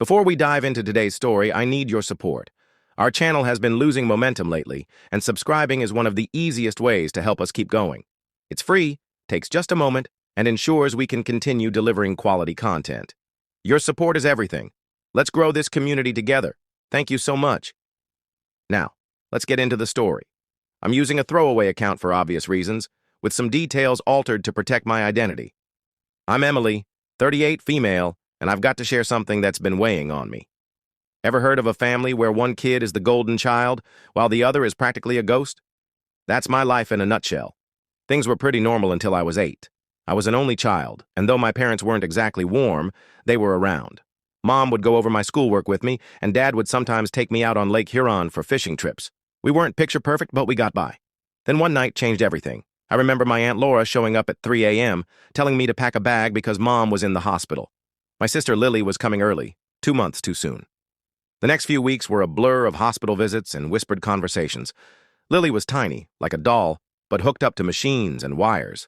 Before we dive into today's story, I need your support. Our channel has been losing momentum lately, and subscribing is one of the easiest ways to help us keep going. It's free, takes just a moment, and ensures we can continue delivering quality content. Your support is everything. Let's grow this community together. Thank you so much. Now, let's get into the story. I'm using a throwaway account for obvious reasons, with some details altered to protect my identity. I'm Emily, 38, female, and I've got to share something that's been weighing on me. Ever heard of a family where one kid is the golden child, while the other is practically a ghost? That's my life in a nutshell. Things were pretty normal until I was 8. I was an only child, and though my parents weren't exactly warm, they were around. Mom would go over my schoolwork with me, and Dad would sometimes take me out on Lake Huron for fishing trips. We weren't picture perfect, but we got by. Then one night changed everything. I remember my Aunt Laura showing up at 3 a.m., telling me to pack a bag because Mom was in the hospital. My sister Lily was coming early, 2 months too soon. The next few weeks were a blur of hospital visits and whispered conversations. Lily was tiny, like a doll, but hooked up to machines and wires.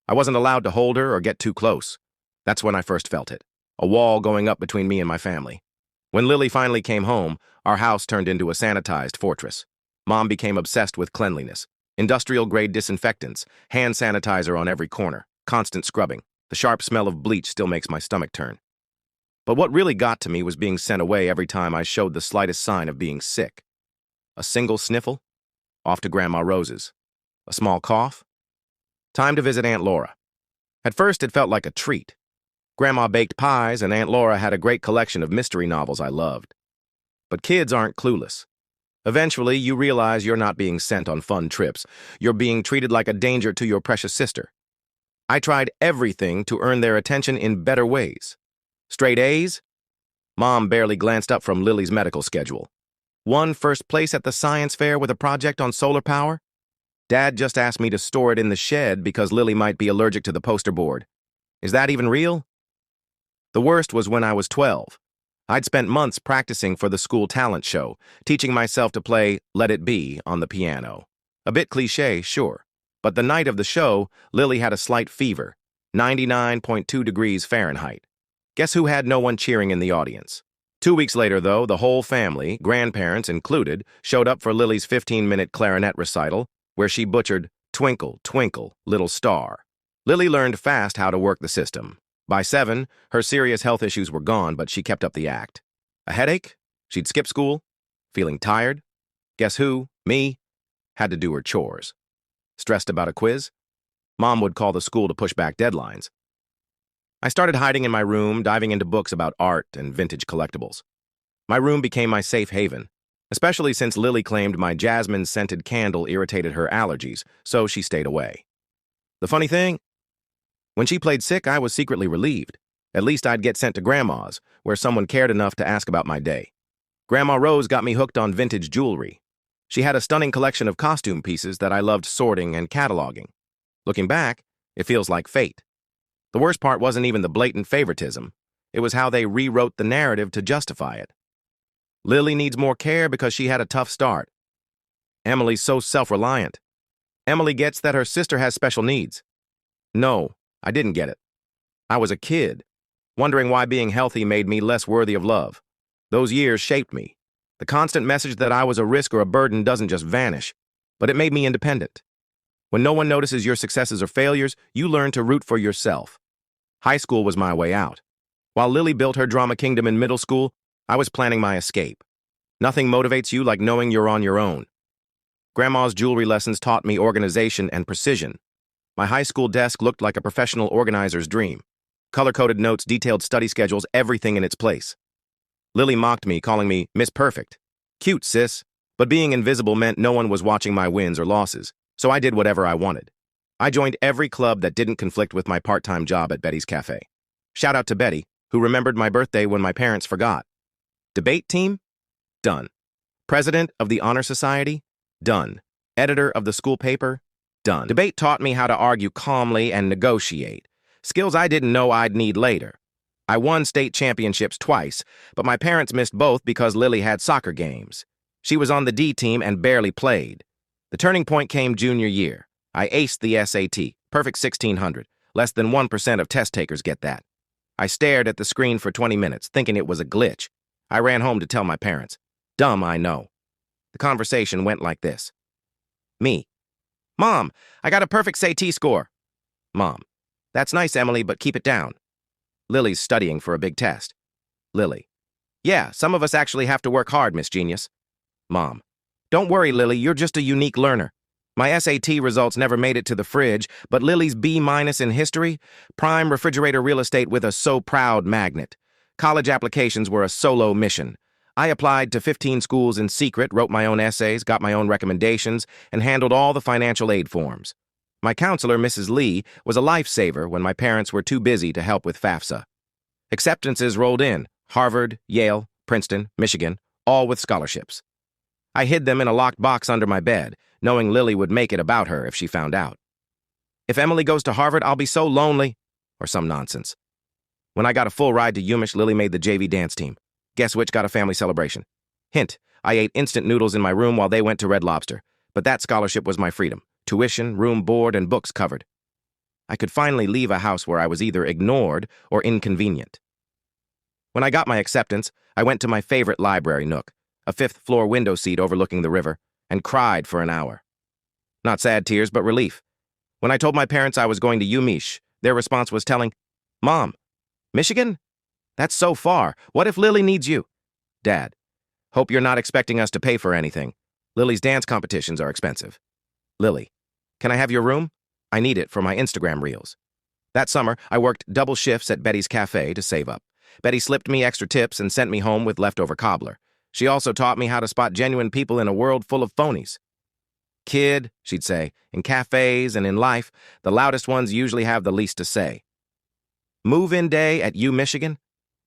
I wasn't allowed to hold her or get too close. That's when I first felt it, a wall going up between me and my family. When Lily finally came home, our house turned into a sanitized fortress. Mom became obsessed with cleanliness. Industrial-grade disinfectants, hand sanitizer on every corner, constant scrubbing. The sharp smell of bleach still makes my stomach turn. But what really got to me was being sent away every time I showed the slightest sign of being sick. A single sniffle? Off to Grandma Rose's. A small cough? Time to visit Aunt Laura. At first, it felt like a treat. Grandma baked pies, and Aunt Laura had a great collection of mystery novels I loved. But kids aren't clueless. Eventually, you realize you're not being sent on fun trips. You're being treated like a danger to your precious sister. I tried everything to earn their attention in better ways. Straight A's? Mom barely glanced up from Lily's medical schedule. Won first place at the science fair with a project on solar power? Dad just asked me to store it in the shed because Lily might be allergic to the poster board. Is that even real? The worst was when I was 12. I'd spent months practicing for the school talent show, teaching myself to play Let It Be on the piano. A bit cliché, sure. But the night of the show, Lily had a slight fever, 99.2 degrees Fahrenheit. Guess who had no one cheering in the audience? 2 weeks later, though, the whole family, grandparents included, showed up for Lily's 15-minute clarinet recital, where she butchered Twinkle, Twinkle, Little Star. Lily learned fast how to work the system. By 7, her serious health issues were gone, but she kept up the act. A headache? She'd skip school. Feeling tired? Guess who? Me. Had to do her chores. Stressed about a quiz? Mom would call the school to push back deadlines. I started hiding in my room, diving into books about art and vintage collectibles. My room became my safe haven, especially since Lily claimed my jasmine-scented candle irritated her allergies, so she stayed away. The funny thing? When she played sick, I was secretly relieved. At least I'd get sent to Grandma's, where someone cared enough to ask about my day. Grandma Rose got me hooked on vintage jewelry. She had a stunning collection of costume pieces that I loved sorting and cataloging. Looking back, it feels like fate. The worst part wasn't even the blatant favoritism. It was how they rewrote the narrative to justify it. Lily needs more care because she had a tough start. Emily's so self-reliant. Emily gets that her sister has special needs. No, I didn't get it. I was a kid, wondering why being healthy made me less worthy of love. Those years shaped me. The constant message that I was a risk or a burden doesn't just vanish, but it made me independent. When no one notices your successes or failures, you learn to root for yourself. High school was my way out. While Lily built her drama kingdom in middle school, I was planning my escape. Nothing motivates you like knowing you're on your own. Grandma's jewelry lessons taught me organization and precision. My high school desk looked like a professional organizer's dream. Color-coded notes, detailed study schedules, everything in its place. Lily mocked me, calling me Miss Perfect. Cute, sis. But being invisible meant no one was watching my wins or losses, so I did whatever I wanted. I joined every club that didn't conflict with my part-time job at Betty's Cafe. Shout out to Betty, who remembered my birthday when my parents forgot. Debate team? Done. President of the Honor Society? Done. Editor of the school paper? Done. Debate taught me how to argue calmly and negotiate, skills I didn't know I'd need later. I won state championships twice, but my parents missed both because Lily had soccer games. She was on the D team and barely played. The turning point came junior year. I aced the SAT, perfect 1600. Less than 1% of test takers get that. I stared at the screen for 20 minutes, thinking it was a glitch. I ran home to tell my parents. Dumb, I know. The conversation went like this. Me. Mom, I got a perfect SAT score. Mom. That's nice, Emily, but keep it down. Lily's studying for a big test. Lily. Yeah, some of us actually have to work hard, Miss Genius. Mom. Don't worry, Lily, you're just a unique learner. My SAT results never made it to the fridge, but Lily's B- in history, prime refrigerator real estate with a so proud magnet. College applications were a solo mission. I applied to 15 schools in secret, wrote my own essays, got my own recommendations, and handled all the financial aid forms. My counselor, Mrs. Lee, was a lifesaver when my parents were too busy to help with FAFSA. Acceptances rolled in: Harvard, Yale, Princeton, Michigan, all with scholarships. I hid them in a locked box under my bed, knowing Lily would make it about her if she found out. If Emily goes to Harvard, I'll be so lonely, or some nonsense. When I got a full ride to UMich, Lily made the JV dance team. Guess which got a family celebration? Hint, I ate instant noodles in my room while they went to Red Lobster, but that scholarship was my freedom. Tuition, room, board, and books covered. I could finally leave a house where I was either ignored or inconvenient. When I got my acceptance, I went to my favorite library nook, a fifth-floor window seat overlooking the river, and cried for an hour. Not sad tears, but relief. When I told my parents I was going to UMich, their response was telling, Mom, Michigan? That's so far. What if Lily needs you? Dad, hope you're not expecting us to pay for anything. Lily's dance competitions are expensive. Lily, can I have your room? I need it for my Instagram reels. That summer, I worked double shifts at Betty's Cafe to save up. Betty slipped me extra tips and sent me home with leftover cobbler. She also taught me how to spot genuine people in a world full of phonies. Kid, she'd say, in cafes and in life, the loudest ones usually have the least to say. Move-in day at Michigan?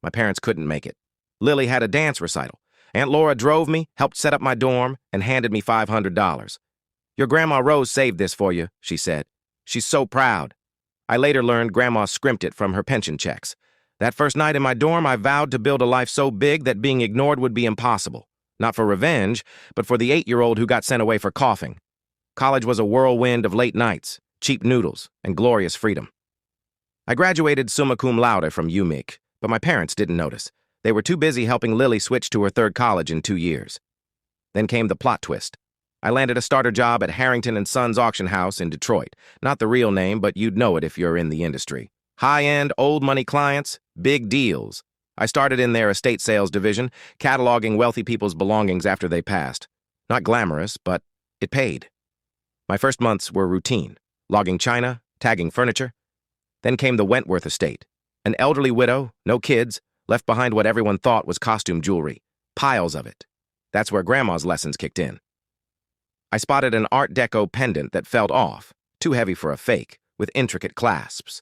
My parents couldn't make it. Lily had a dance recital. Aunt Laura drove me, helped set up my dorm, and handed me $500. Your Grandma Rose saved this for you, she said. She's so proud. I later learned Grandma scrimped it from her pension checks. That first night in my dorm, I vowed to build a life so big that being ignored would be impossible. Not for revenge, but for the 8-year-old who got sent away for coughing. College was a whirlwind of late nights, cheap noodles, and glorious freedom. I graduated summa cum laude from UMich, but my parents didn't notice. They were too busy helping Lily switch to her third college in 2 years. Then came the plot twist. I landed a starter job at Harrington & Sons Auction House in Detroit. Not the real name, but you'd know it if you're in the industry. High-end, old-money clients, big deals. I started in their estate sales division, cataloging wealthy people's belongings after they passed. Not glamorous, but it paid. My first months were routine, logging china, tagging furniture. Then came the Wentworth estate. An elderly widow, no kids, left behind what everyone thought was costume jewelry. Piles of it. That's where Grandma's lessons kicked in. I spotted an Art Deco pendant that felt off, too heavy for a fake, with intricate clasps.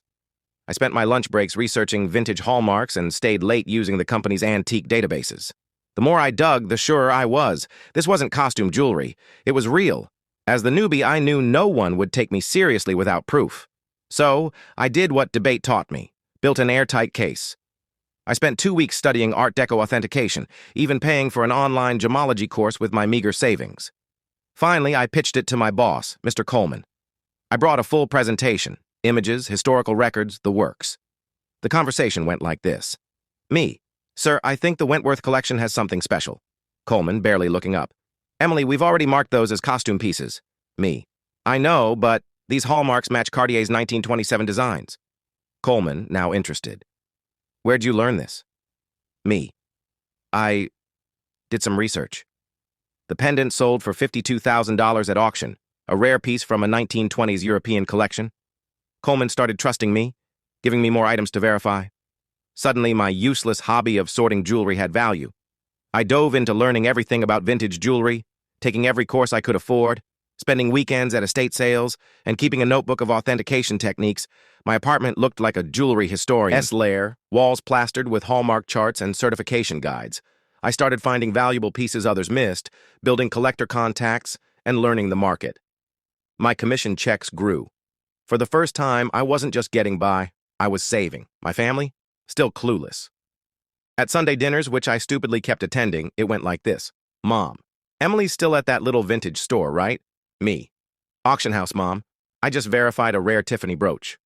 I spent my lunch breaks researching vintage hallmarks and stayed late using the company's antique databases. The more I dug, the surer I was. This wasn't costume jewelry. It was real. As the newbie, I knew no one would take me seriously without proof. So, I did what debate taught me. Built an airtight case. I spent 2 weeks studying Art Deco authentication, even paying for an online gemology course with my meager savings. Finally, I pitched it to my boss, Mr. Coleman. I brought a full presentation. Images, historical records, the works. The conversation went like this. Me. Sir, I think the Wentworth collection has something special. Coleman, barely looking up. Emily, we've already marked those as costume pieces. Me. I know, but these hallmarks match Cartier's 1927 designs. Coleman, now interested. Where'd you learn this? Me. I did some research. The pendant sold for $52,000 at auction, a rare piece from a 1920s European collection. Coleman started trusting me, giving me more items to verify. Suddenly, my useless hobby of sorting jewelry had value. I dove into learning everything about vintage jewelry, taking every course I could afford, spending weekends at estate sales, and keeping a notebook of authentication techniques. My apartment looked like a jewelry historian's lair, walls plastered with hallmark charts and certification guides. I started finding valuable pieces others missed, building collector contacts, and learning the market. My commission checks grew. For the first time, I wasn't just getting by, I was saving. My family? Still clueless. At Sunday dinners, which I stupidly kept attending, it went like this. Mom, Emily's still at that little vintage store, right? Me. Auction house, Mom. I just verified a rare Tiffany brooch.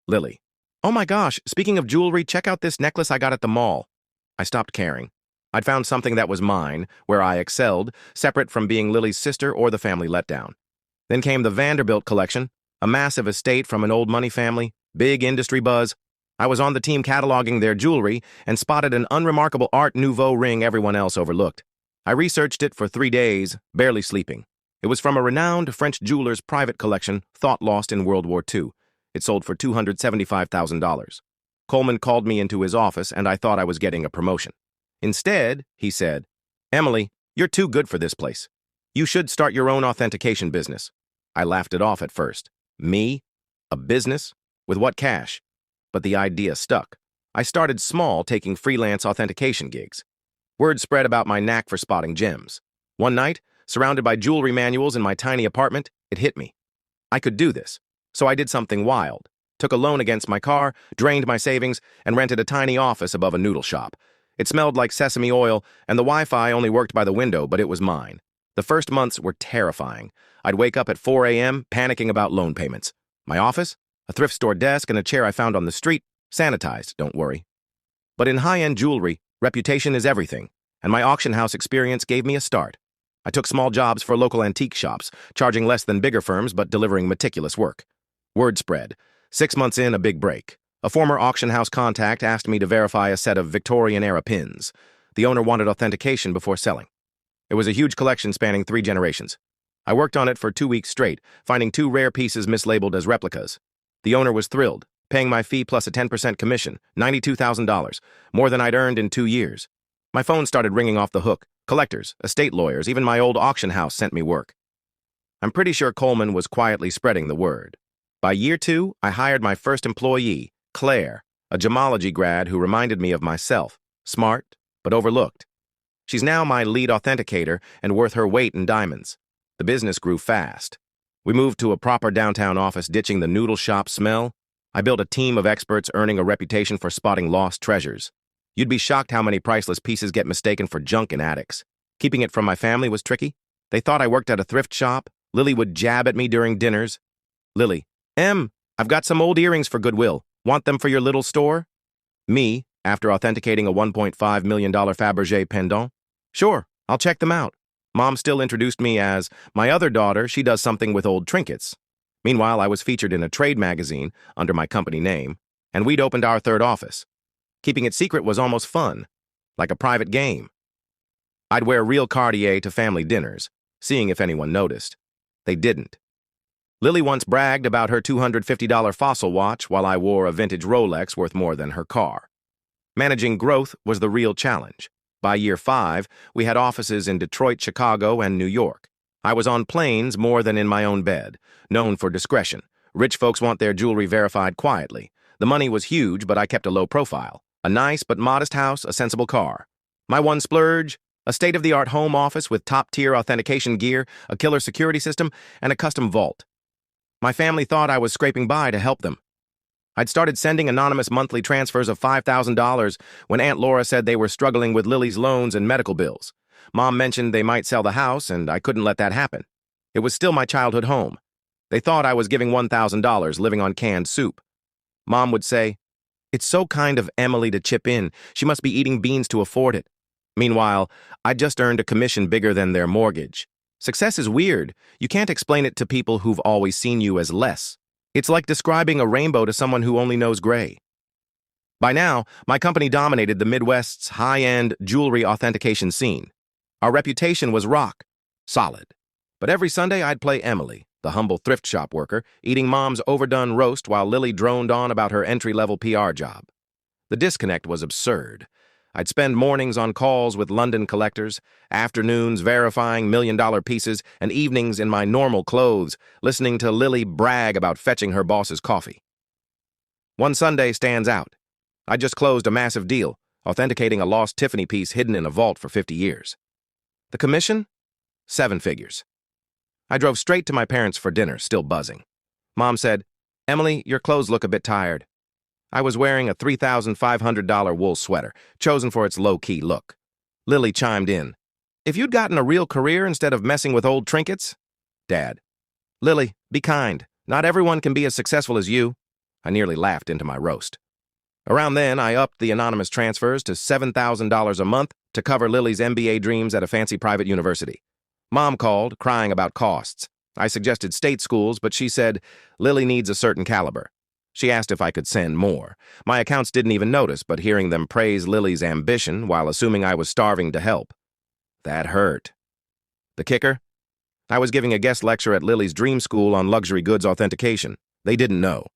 Lily. Oh my gosh, speaking of jewelry, check out this necklace I got at the mall. I stopped caring. I'd found something that was mine, where I excelled, separate from being Lily's sister or the family letdown. Then came the Vanderbilt collection, a massive estate from an old money family, big industry buzz. I was on the team cataloging their jewelry and spotted an unremarkable Art Nouveau ring everyone else overlooked. I researched it for 3 days, barely sleeping. It was from a renowned French jeweler's private collection, thought lost in World War II. It sold for $275,000. Coleman called me into his office, and I thought I was getting a promotion. Instead, he said, "Emily, you're too good for this place. You should start your own authentication business." I laughed it off at first. Me? A business? With what cash? But the idea stuck. I started small, taking freelance authentication gigs. Word spread about my knack for spotting gems. One night, surrounded by jewelry manuals in my tiny apartment, it hit me. I could do this. So I did something wild. Took a loan against my car, drained my savings, and rented a tiny office above a noodle shop. It smelled like sesame oil, and the Wi-Fi only worked by the window, but it was mine. The first months were terrifying. I'd wake up at 4 a.m., panicking about loan payments. My office? A thrift store desk and a chair I found on the street. Sanitized, don't worry. But in high-end jewelry, reputation is everything, and my auction house experience gave me a start. I took small jobs for local antique shops, charging less than bigger firms but delivering meticulous work. Word spread. 6 months in, a big break. A former auction house contact asked me to verify a set of Victorian-era pins. The owner wanted authentication before selling. It was a huge collection spanning 3 generations. I worked on it for 2 weeks straight, finding 2 rare pieces mislabeled as replicas. The owner was thrilled, paying my fee plus a 10% commission, $92,000, more than I'd earned in 2 years. My phone started ringing off the hook. Collectors, estate lawyers, even my old auction house sent me work. I'm pretty sure Coleman was quietly spreading the word. By year 2, I hired my first employee, Claire, a gemology grad who reminded me of myself, smart, but overlooked. She's now my lead authenticator and worth her weight in diamonds. The business grew fast. We moved to a proper downtown office, ditching the noodle shop smell. I built a team of experts earning a reputation for spotting lost treasures. You'd be shocked how many priceless pieces get mistaken for junk in attics. Keeping it from my family was tricky. They thought I worked at a thrift shop. Lily would jab at me during dinners. Lily: I've got some old earrings for Goodwill. Want them for your little store? Me, after authenticating a $1.5 million Fabergé pendant? Sure, I'll check them out. Mom still introduced me as my other daughter. She does something with old trinkets. Meanwhile, I was featured in a trade magazine under my company name, and we'd opened our 3rd office. Keeping it secret was almost fun, like a private game. I'd wear real Cartier to family dinners, seeing if anyone noticed. They didn't. Lily once bragged about her $250 Fossil watch while I wore a vintage Rolex worth more than her car. Managing growth was the real challenge. By year 5, we had offices in Detroit, Chicago, and New York. I was on planes more than in my own bed, known for discretion. Rich folks want their jewelry verified quietly. The money was huge, but I kept a low profile. A nice but modest house, a sensible car. My one splurge? A state-of-the-art home office with top-tier authentication gear, a killer security system, and a custom vault. My family thought I was scraping by to help them. I'd started sending anonymous monthly transfers of $5,000 when Aunt Laura said they were struggling with Lily's loans and medical bills. Mom mentioned they might sell the house, and I couldn't let that happen. It was still my childhood home. They thought I was giving $1,000 living on canned soup. Mom would say, "It's so kind of Emily to chip in. She must be eating beans to afford it." Meanwhile, I'd just earned a commission bigger than their mortgage. Success is weird. You can't explain it to people who've always seen you as less. It's like describing a rainbow to someone who only knows gray. By now, my company dominated the Midwest's high-end jewelry authentication scene. Our reputation was rock solid. But every Sunday, I'd play Emily, the humble thrift shop worker, eating Mom's overdone roast while Lily droned on about her entry-level PR job. The disconnect was absurd. I'd spend mornings on calls with London collectors, afternoons verifying million-dollar pieces, and evenings in my normal clothes, listening to Lily brag about fetching her boss's coffee. One Sunday stands out. I just closed a massive deal, authenticating a lost Tiffany piece hidden in a vault for 50 years. The commission? 7 figures. I drove straight to my parents for dinner, still buzzing. Mom said, "Emily, your clothes look a bit tired." I was wearing a $3,500 wool sweater, chosen for its low-key look. Lily chimed in, "If you'd gotten a real career instead of messing with old trinkets?" Dad: "Lily, be kind. Not everyone can be as successful as you." I nearly laughed into my roast. Around then, I upped the anonymous transfers to $7,000 a month to cover Lily's MBA dreams at a fancy private university. Mom called, crying about costs. I suggested state schools, but she said Lily needs a certain caliber. She asked if I could send more. My accounts didn't even notice, but hearing them praise Lily's ambition while assuming I was starving to help. That hurt. The kicker? I was giving a guest lecture at Lily's dream school on luxury goods authentication. They didn't know.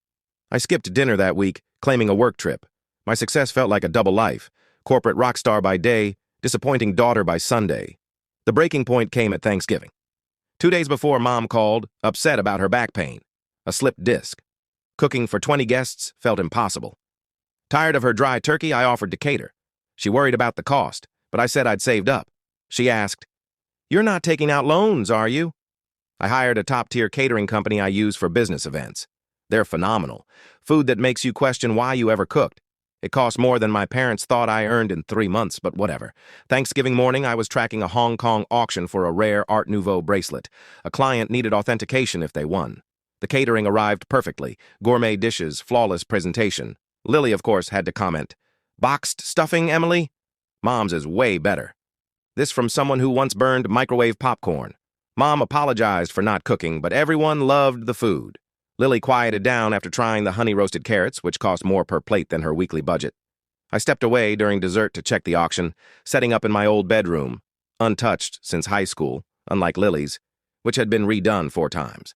I skipped dinner that week, claiming a work trip. My success felt like a double life. Corporate rock star by day, disappointing daughter by Sunday. The breaking point came at Thanksgiving. 2 days before, Mom called, upset about her back pain. A slipped disc. Cooking for 20 guests felt impossible. Tired of her dry turkey, I offered to cater. She worried about the cost, but I said I'd saved up. She asked, "You're not taking out loans, are you?" I hired a top-tier catering company I use for business events. They're phenomenal. Food that makes you question why you ever cooked. It cost more than my parents thought I earned in 3 months, but whatever. Thanksgiving morning, I was tracking a Hong Kong auction for a rare Art Nouveau bracelet. A client needed authentication if they won. The catering arrived perfectly. Gourmet dishes, flawless presentation. Lily, of course, had to comment, "Boxed stuffing, Emily? Mom's is way better." This from someone who once burned microwave popcorn. Mom apologized for not cooking, but everyone loved the food. Lily quieted down after trying the honey-roasted carrots, which cost more per plate than her weekly budget. I stepped away during dessert to check the auction, setting up in my old bedroom, untouched since high school, unlike Lily's, which had been redone 4 times.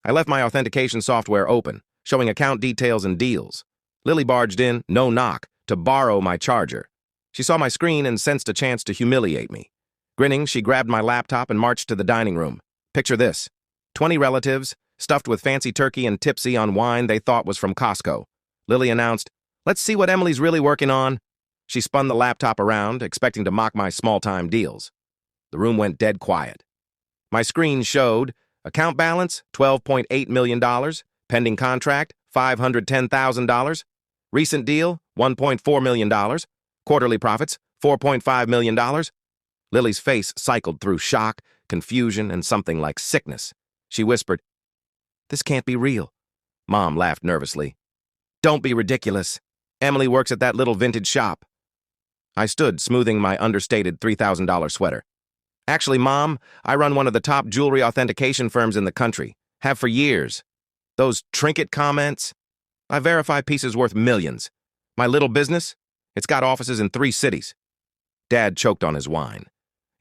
I left my authentication software open, showing account details and deals. Lily barged in, no knock, to borrow my charger. She saw my screen and sensed a chance to humiliate me. Grinning, she grabbed my laptop and marched to the dining room. Picture this: 20 relatives, stuffed with fancy turkey and tipsy on wine they thought was from Costco. Lily announced, "Let's see what Emily's really working on." She spun the laptop around, expecting to mock my small-time deals. The room went dead quiet. My screen showed account balance, $12.8 million, pending contract, $510,000, recent deal, $1.4 million, quarterly profits, $4.5 million. Lily's face cycled through shock, confusion, and something like sickness. She whispered, "This can't be real." Mom laughed nervously. "Don't be ridiculous. Emily works at that little vintage shop." I stood, smoothing my understated $3,000 sweater. "Actually, Mom, I run one of the top jewelry authentication firms in the country. Have for years. Those trinket comments? I verify pieces worth millions. My little business? It's got offices in 3 cities. Dad choked on his wine.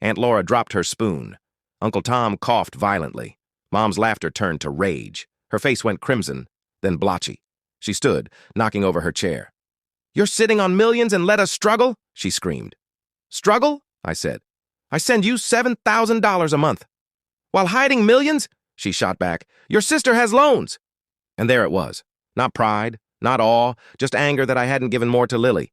Aunt Laura dropped her spoon. Uncle Tom coughed violently. Mom's laughter turned to rage. Her face went crimson, then blotchy. She stood, knocking over her chair. "You're sitting on millions and let us struggle?" she screamed. "Struggle?" I said. "I send you $7,000 a month." "While hiding millions?" she shot back. "Your sister has loans." And there it was. Not pride, not awe, just anger that I hadn't given more to Lily.